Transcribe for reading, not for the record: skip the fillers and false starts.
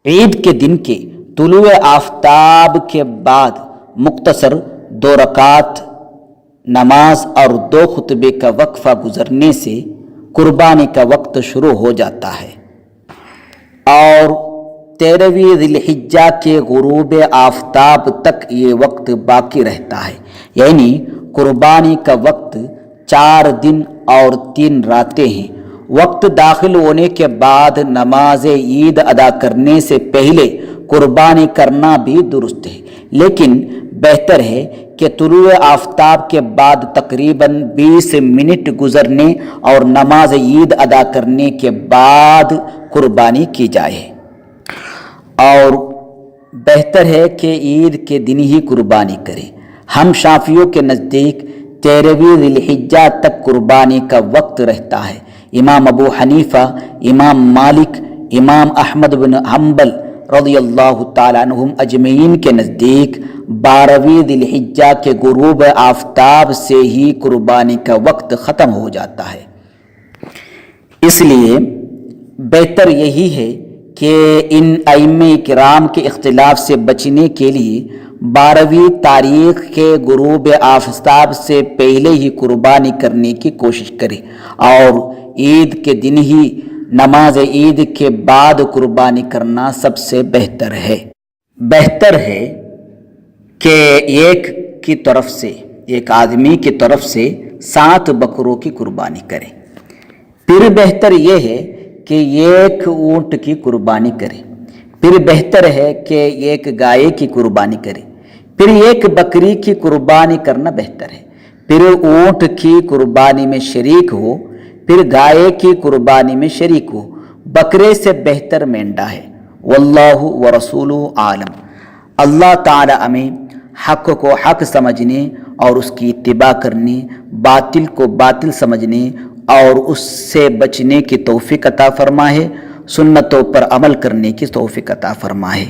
عید کے دن کے طلوع آفتاب کے بعد مختصر 2 رکعت نماز اور 2 خطبے کا وقفہ گزرنے سے قربانی کا وقت شروع ہو جاتا ہے اور 13ویں ذی الحجہ کے غروب آفتاب تک یہ وقت باقی رہتا ہے، یعنی قربانی کا وقت 4 دن اور 3 راتیں ہیں۔ وقت داخل ہونے کے بعد نماز عید ادا کرنے سے پہلے قربانی کرنا بھی درست ہے، لیکن بہتر ہے کہ طلوع آفتاب کے بعد تقریباً 20 منٹ گزرنے اور نماز عید ادا کرنے کے بعد قربانی کی جائے، اور بہتر ہے کہ عید کے دن ہی قربانی کریں۔ ہم شافعیوں کے نزدیک 13ویں ذی الحجہ تک قربانی کا وقت رہتا ہے۔ امام ابو حنیفہ، امام مالک، امام احمد بن حنبل رضی اللہ تعالیٰ عنہم اجمعین کے نزدیک 12ویں ذی الحجہ کے غروب آفتاب سے ہی قربانی کا وقت ختم ہو جاتا ہے۔ اس لیے بہتر یہی ہے کہ ان ائمہ کرام کے اختلاف سے بچنے کے لیے 12ویں تاریخ کے غروب آفتاب سے پہلے ہی قربانی کرنے کی کوشش کرے اور عید کے دن ہی نماز عید کے بعد قربانی کرنا سب سے بہتر ہے۔ بہتر ہے کہ ایک آدمی کی طرف سے 7 بکروں کی قربانی کرے، پھر بہتر یہ ہے کہ 1 اونٹ کی قربانی کرے، پھر بہتر ہے کہ 1 گائے کی قربانی کرے، پھر 1 بکری کی قربانی کرنا بہتر ہے، پھر اونٹ کی قربانی میں شریک ہو، پھر گائے کی قربانی میں شریک ہو۔ بکرے سے بہتر مینڈا ہے۔ واللہ ورسولہ عالم۔ اللہ تعالی ہمیں حق کو حق سمجھنے اور اس کی اتباع کرنے، باطل کو باطل سمجھنے اور اس سے بچنے کی توفیق عطا فرمائے، سنتوں پر عمل کرنے کی توفیق عطا فرمائے۔